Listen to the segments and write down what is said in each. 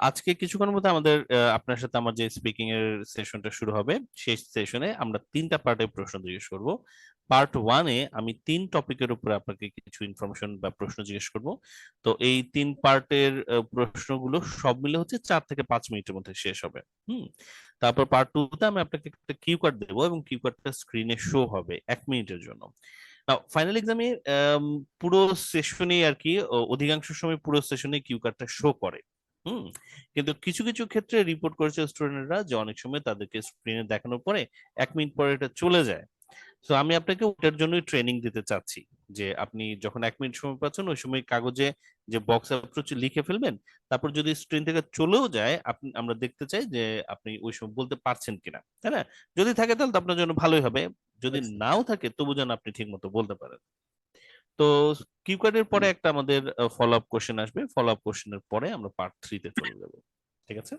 আজকে কিছুক্ষণের মধ্যে আমাদের আপনার সাথে আমার যে স্পিকিং এর সেশনটা শুরু হবে, সেই সেশনে আমরা তিনটা পার্টে প্রশ্ন জিজ্ঞেস করব। পার্ট ওয়ানে আমি তিন টপিকের উপরে আপনাকে কিছু ইনফরমেশন বা প্রশ্ন জিজ্ঞেস করব। তো এই তিন পার্টের প্রশ্নগুলো সব মিলে হচ্ছে 4 থেকে 5 মিনিটের মধ্যে শেষ হবে। হুম। তারপর পার্ট টুতে আমি আপনাকে একটা কিউ কার্ড দেবো এবং কিউ কার্ডটা স্ক্রিনে শো হবে 1 মিনিটের জন্য। ফাইনাল এক্সামে পুরো সেশনে আর কি অধিকাংশ সময় পুরো সেশনে কিউ কার্ডটা শো করে। হুম। কিন্তু কিছু কিছু ক্ষেত্রে রিপোর্ট করেছে স্টুডেন্টরা যে অনেক সময় তাদেরকে স্ক্রিনে দেখানোর পরে 1 মিনিট পরে এটা চলে যায়। তো আমি আপনাকে ওটার জন্যই ট্রেনিং দিতে চাচ্ছি, যে আপনি যখন 1 মিনিট সময় পাচ্ছেন ওই সময় কাগজে যে বক্স অ্যাপ্রোচ লিখে ফেলবেন। তারপর যদি স্ক্রিন থেকে চলেও যায়, আমরা দেখতে চাই যে আপনি ওই সময় বলতে পারছেন কিনা, তাই না? যদি থাকে তাহলে তো আপনার জন্য ভালোই হবে, যদি নাও থাকে তবু যেন আপনি ঠিক মতো বলতে পারেন। তো কিউ কার্ডের পরে একটা আমাদের ফলো আপ কোশ্চেন আসবে, ফলো আপ কোশ্চেনের পরে আমরা পার্ট 3-তে চলে যাব। ঠিক আছে?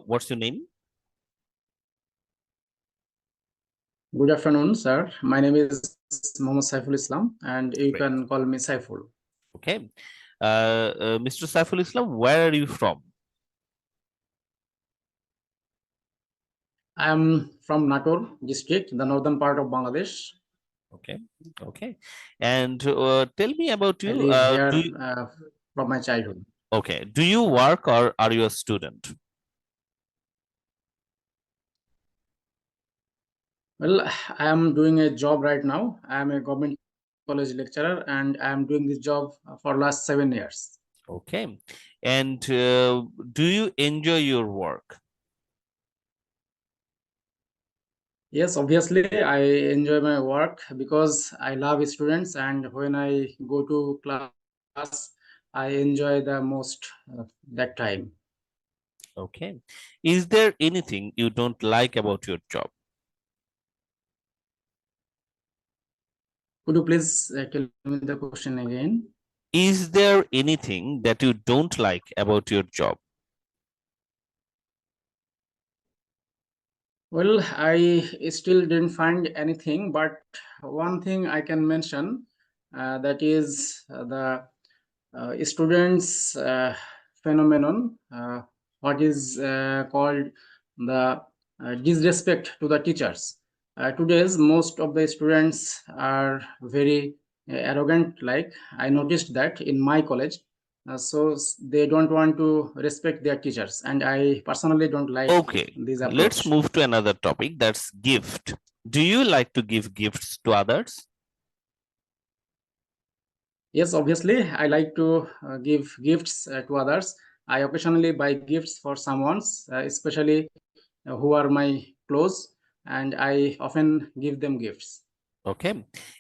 What's your name? Good afternoon, sir. My name is Mohammad Saiful Islam, and you Great. can call me Saiful. Okay. Mr. Saiful Islam, where are you from? I am from Nator district, the northern part of Bangladesh. Okay. Okay. And tell me about I you. live here from my childhood. Okay. Do you work or are you a student? Well, I am doing a job right now. I am a government college lecturer, and I am doing this job for last 7 years. Okay. And do you enjoy your work? Yes, obviously, I enjoy my work because I love students, and when I go to class, I enjoy the most that time. Okay. Is there anything you don't like about your job? Could you please tell me the question again? Is there anything that you don't like about your job? Well, I still didn't find anything, but one thing I can mention that is the students' phenomenon, what is called the disrespect to the teachers. Today's most of the students are very arrogant. Like I noticed that in my college, they don't want to respect their teachers, and I personally don't like Okay, this let's approach. move to another topic, that's gift. Do you like to give gifts to others? Yes, obviously, I like to give gifts to others. I occasionally buy gifts for someone's, especially who are my close, and I often give them gifts. Okay.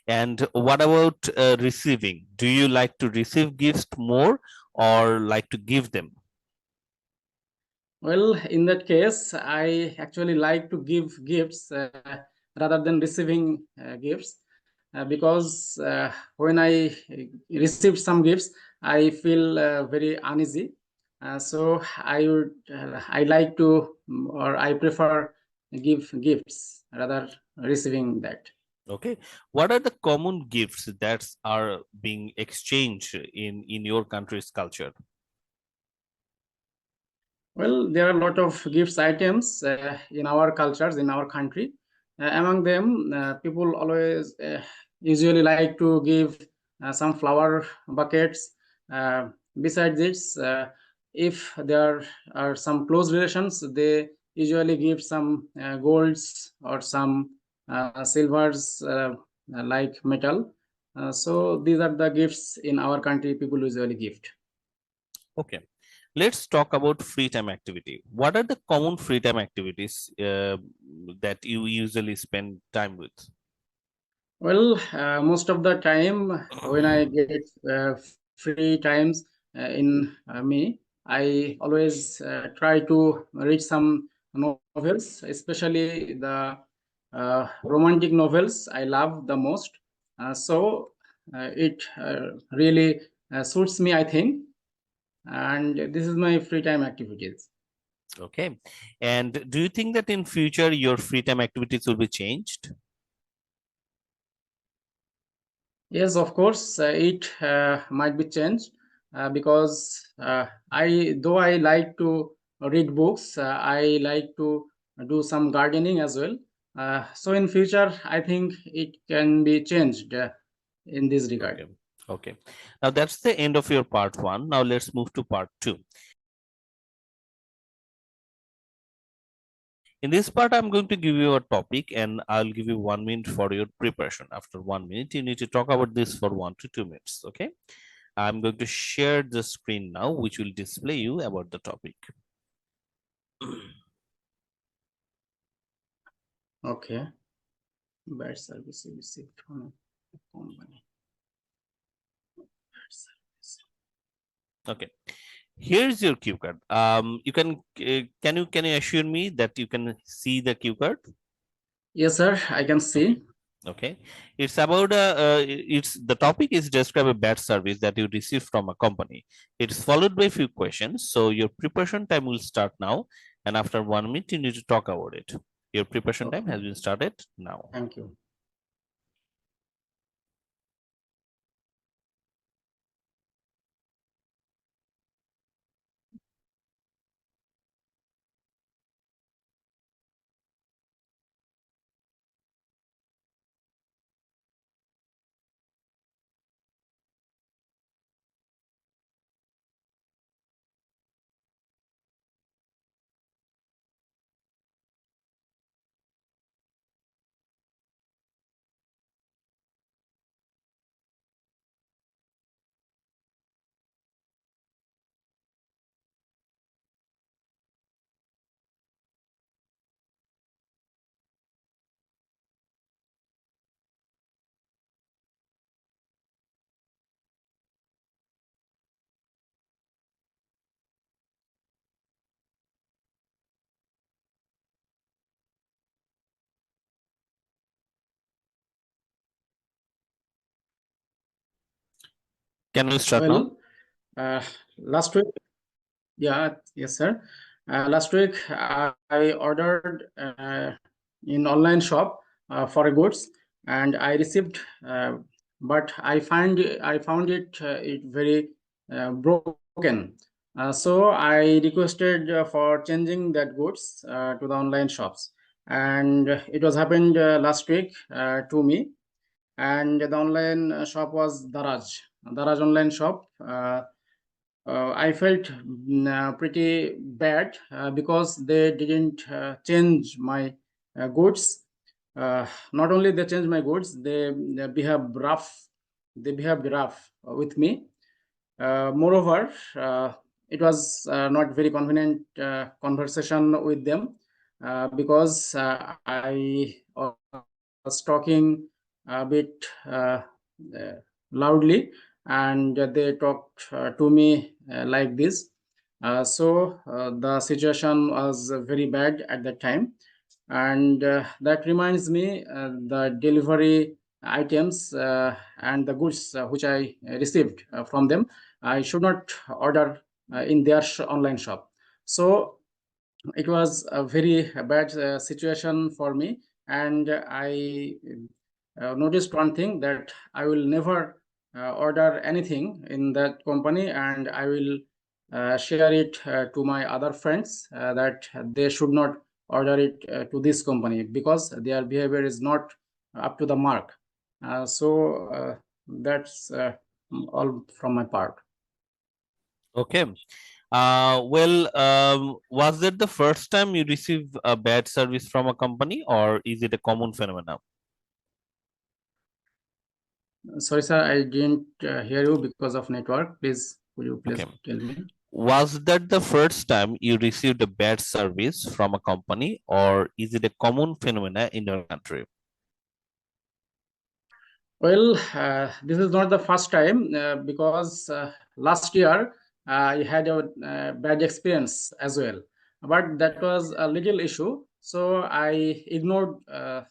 And what about receiving? Do you like to receive gifts more or like to give them? Well, in that case, I actually like to give gifts rather than receiving gifts because when I received some gifts, I feel very uneasy. I like to, or I prefer give gifts rather receiving that. Okay. What are the common gifts that are being exchanged in your country's culture? Well, there are a lot of gifts items in our cultures, in our country. Among them, people always usually like to give some flower buckets. Besides this, if there are some close relations, they usually give some golds or some silvers like metal. So these are the gifts in our country people usually gift. Okay. Let's talk about free time activity. What are the common free time activities that you usually spend time with? Well, most of the time when I get free times in me, I always try to read some novels, especially the romantic novels I love the most. It really suits me, I think, and this is my free time activities. Okay. And do you think that in future your free time activities will be changed? Yes, of course, it might be changed because though I like to read books, I like to do some gardening as well. So in future, I think it can be changed in this regard. Okay. Okay. Now that's the end of your part one. Now let's move to part two. In this part, I'm going to give you a topic and I'll give you 1 minute for your preparation. After 1 minute, you need to talk about this for 1 to 2 minutes. Okay. I'm going to share the screen now, which will display you about the topic. Okay. Bad service received from a company. Bad service. Okay. Here's your cue card. You can you assure me that you can see the cue card? Yes, sir, I can Okay. see. Okay. It's about it's the topic is describe a bad service that you received from a company. It's followed by a few questions. So your preparation time will start now, and after 1 minute, you need to talk about it. Your preparation time Okay. has been started now. Thank you. Can we start now? Well, last week, yeah, yes, sir. Last week, I ordered in online shop for a goods, and I received, but I found it very broken. So I requested for changing that goods to the online shops, and it was happened last week to me. And the online shop was Daraj online shop. I felt pretty bad because they didn't change my goods. Not only they changed my goods, they behaved rough. They behaved rough with me. Moreover, it was not very convenient conversation with them because I was talking a bit loudly, and they talked to me like this. So the situation was very bad at that time, and that reminds me the delivery items and the goods which I received from them. I should not order in their online shop. So it was a very bad situation for me, and I noticed one thing, that I will never order anything in that company, and I will share it to my other friends that they should not order it to this company because their behavior is not up to the mark. So that's all from my part. Okay. Was that the first time you received a bad service from a company, or is it a common phenomenon? Sorry, sir, I didn't hear you because of network. Please, could you please Okay. tell me? Was that the first time you received a bad service from a company, or is it a common phenomena in your country? Well, this is not the first time because last year I had a bad experience as well. But that was a little issue, so I ignored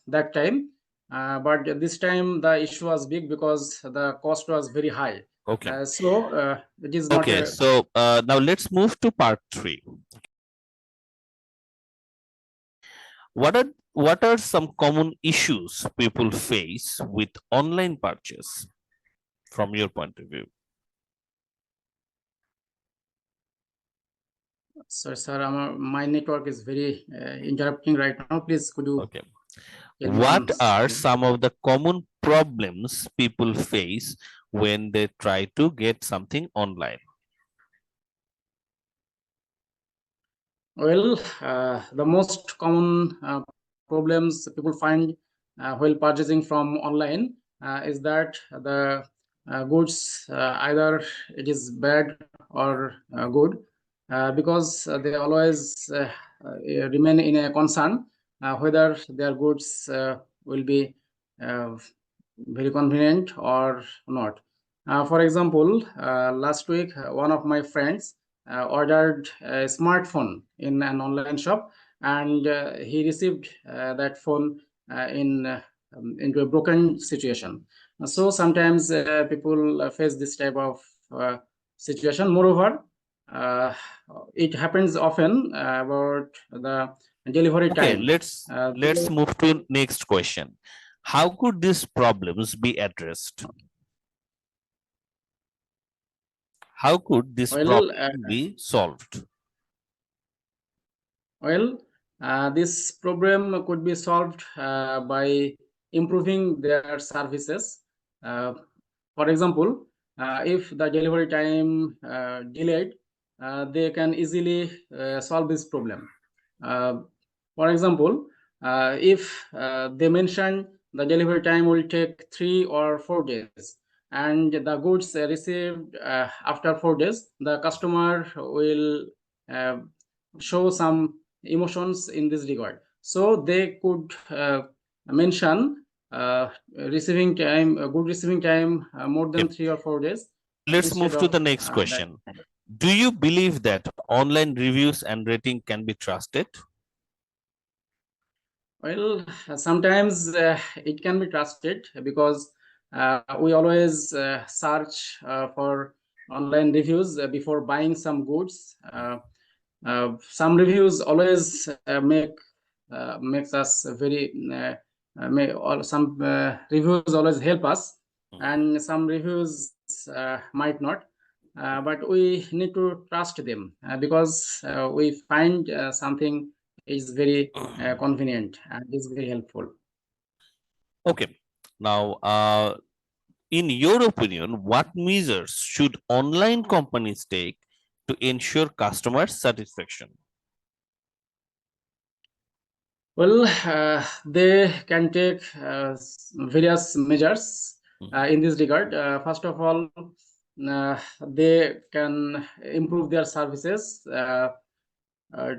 that time. But this time the issue was big because the cost was very high. Okay. So it is not Okay. a. So now let's move to part three. What are some common issues people face with online purchase? from your point of view? Sorry, sir, my network is very interrupting right now. Please, could you Okay. tell me What once are again? some of the common problems people face when they try to get something online? Well, the most common problems people find while purchasing from online is that the goods either it is bad or good, because they always remain in a concern whether their goods will be uh, very convenient or not. For example, last week one of my friends ordered a smartphone in an online shop, and he received that phone into a broken situation. So sometimes people face this type of situation. Moreover, uh, it happens often about the delivery Okay, time. let's move to next question. How could these problems be addressed? How could this well, problem be solved? Well, this problem could be solved by improving their services. Uh, for example, if the delivery time delayed, they can easily solve this problem. Uh, for example, if they mention the delivery time will take 3 or 4 days, and the goods received after 4 days, the customer will uh, show some emotions in this regard. So they could mention receiving time, good receiving time more Okay, than 3 or 4 days let's instead move to of the next that. question. Do you believe that online reviews and rating can be trusted? Well, sometimes it can be trusted because we always search for online reviews before buying some goods. Some reviews always makes us very some reviews always help us, and some reviews might not. But we need to trust them because we find something is very convenient and is very helpful. Okay, now, in your opinion, what measures should online companies take to ensure customer satisfaction? Well, they can take various measures in this regard. First of all, they can improve their services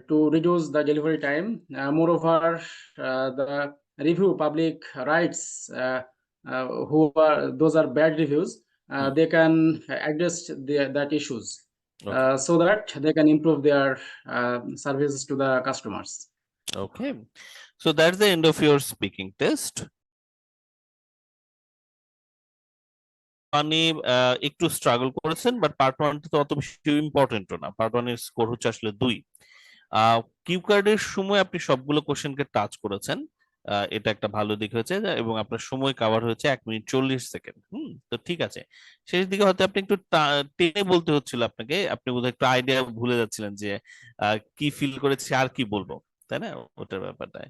to reduce the delivery time. Moreover, the review public rights, who are those are bad reviews, Hmm. they can address that issues Okay. so that they can improve their services to the customers. Okay. So that's the end of your speaking test. মানে একটু struggle করেছেন, but part one তো অত বেশি ইম্পর্টেন্টও না। Part one এর score হচ্ছে আসলে 2। কিউ কার্ডের সময় আপনি সবগুলো কোশ্চেনকে টাচ করেছেন, এটা একটা ভালো দিক হয়েছে এবং আপনার সময় কভার হয়েছে 1 মিনিট 40 সেকেন্ড। তো ঠিক আছে। শেষ দিকে হয়তো আপনি একটু টেনে বলতে হচ্ছিল আপনাকে, আপনি বোধহয় একটু আইডিয়া ভুলে যাচ্ছিলেন যে কি ফিল করেছি আর কি বলবো, তাই না? ওটার ব্যাপারটা।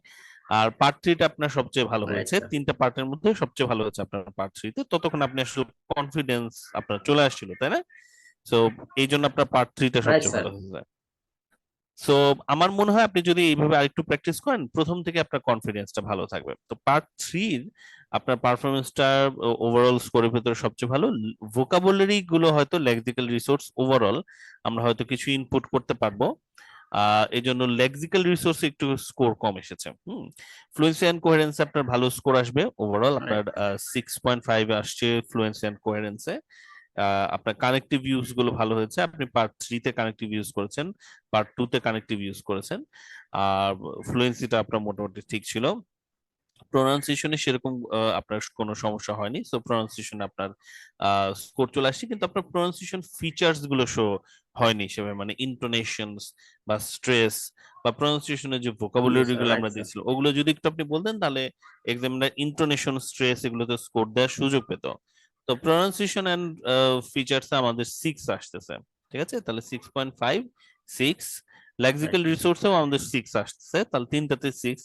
আর পার্ট থ্রিটা আপনার সবচেয়ে ভালো Right, হয়েছে, sir. 3টা পার্টের মধ্যে সবচেয়ে ভালো হয়েছে আপনার পার্ট থ্রিতে। ততক্ষণ আপনি আসলে কনফিডেন্স আপনার চলে আসছিল, তাই না? তো এই জন্য আপনার পার্ট থ্রিটা Right, সবচেয়ে sir. ভালো হয়েছে। সো আমার মনে হয় আপনি যদি এইভাবে আরেকটু প্র্যাকটিস করেন, প্রথম থেকে আপনার কনফিডেন্সটা ভালো থাকবে। তো পার্ট থ্রির আপনার পারফরমেন্সটা ওভারঅল স্কোরের ভেতরে সবচেয়ে ভালো। ভোকাবুলারি গুলো হয়তো লেক্সিক্যাল রিসোর্স ওভারঅল আমরা হয়তো কিছু ইনপুট করতে পারবো, এই জন্য লেক্সিক্যাল রিসোর্স একটু স্কোর কম এসেছে। ফ্লুয়েন্সি অ্যান্ড কোহেরেন্সে আপনার ভালো স্কোর আসবে, ওভারঅল Right. আপনার 6.5 আসছে ফ্লুয়েন্সি অ্যান্ড কোহেরেন্সে। আপনার কানেক্টিভ ইউজ গুলো ভালো হয়েছে, আপনি পার্ট থ্রিতে কানেক্টিভ ইউজ করেছেন, পার্ট টু তে কানেক্টিভ ইউজ করেছেন। আর ফ্লুয়েন্সিটা আপনার মোটামুটি ঠিক ছিল। প্রোনাউন্সিয়েশনে সেরকম আপনার কোনো সমস্যা হয়নি, সো প্রোনাউন্সিয়েশন আপনার স্কোর চলে আসছে, কিন্তু আপনার প্রোনাউন্সিয়েশন ফিচার্স গুলো শো হয়নি সেভাবে, মানে ইন্টোনেশনস বা স্ট্রেস বা প্রোনাউন্সিয়েশনের যে Yes, ভোকাবুলারি sir. গুলো Right, আমরা sir. দিয়েছিল ওগুলো যদি একটু আপনি বলতেন, তাহলে এক্সামিনার ইন্টোনেশন, স্ট্রেস এগুলোতে স্কোর দেওয়ার সুযোগ পেত। তো প্রনাউন্সিয়েশন এন্ড ফিচার্স আমাদের 6 আসতেছে, ঠিক আছে, তাহলে 6.5, 6। Lexical Right. রিসোর্সেও আমাদের 6 আসতেছে, তাহলে তিনটাতে 6।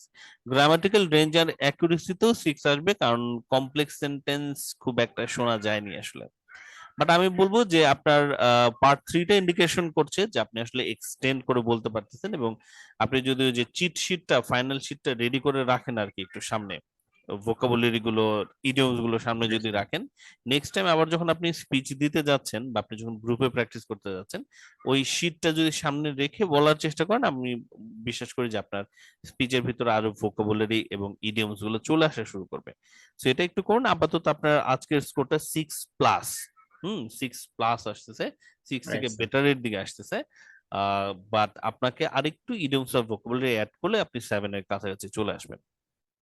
গ্রামাটিক্যাল রেঞ্জ আর অ্যাকুরেসিতেও 6 আসবে, কারণ কমপ্লেক্স সেন্টেন্স খুব একটা শোনা যায়নি আসলে। বাট আমি বলবো যে আপনার পার্ট 3টা ইন্ডিকেশন করছে যে আপনি আসলে এক্সটেন্ড করে বলতে পারতেছেন, এবং আপনি যদি ওই যে চিট শিটটা, ফাইনাল শিটটা রেডি করে রাখেন আর কি একটু সামনে, ভোকাবুলারি গুলো, ইডিয়মস গুলো সামনে Yes. যদি রাখেন, নেক্সট টাইম আবার যখন আপনি স্পিচ দিতে যাচ্ছেন বা আপনি যখন গ্রুপে প্র্যাকটিস করতে যাচ্ছেন, ওই শিটটা যদি সামনে রেখে বলার চেষ্টা করেন, আমি বিশ্বাস করি যে আপনার স্পিচের ভিতরে আরো ভোকাবুলারি এবং ইডিয়মস গুলো চলে আসা শুরু করবে। তো এটা একটু করুন। আপাতত আপনার আজকের স্কোরটা 6+। 6+ আসতেছে, 6 Right, থেকে sir. বেটারের দিকে আসতেছে। বাট আপনাকে আরেকটু ইডিয়মস অফ ভোকাবুলারি অ্যাড করলে আপনি 7 এর কাছাকাছি চলে আসবেন।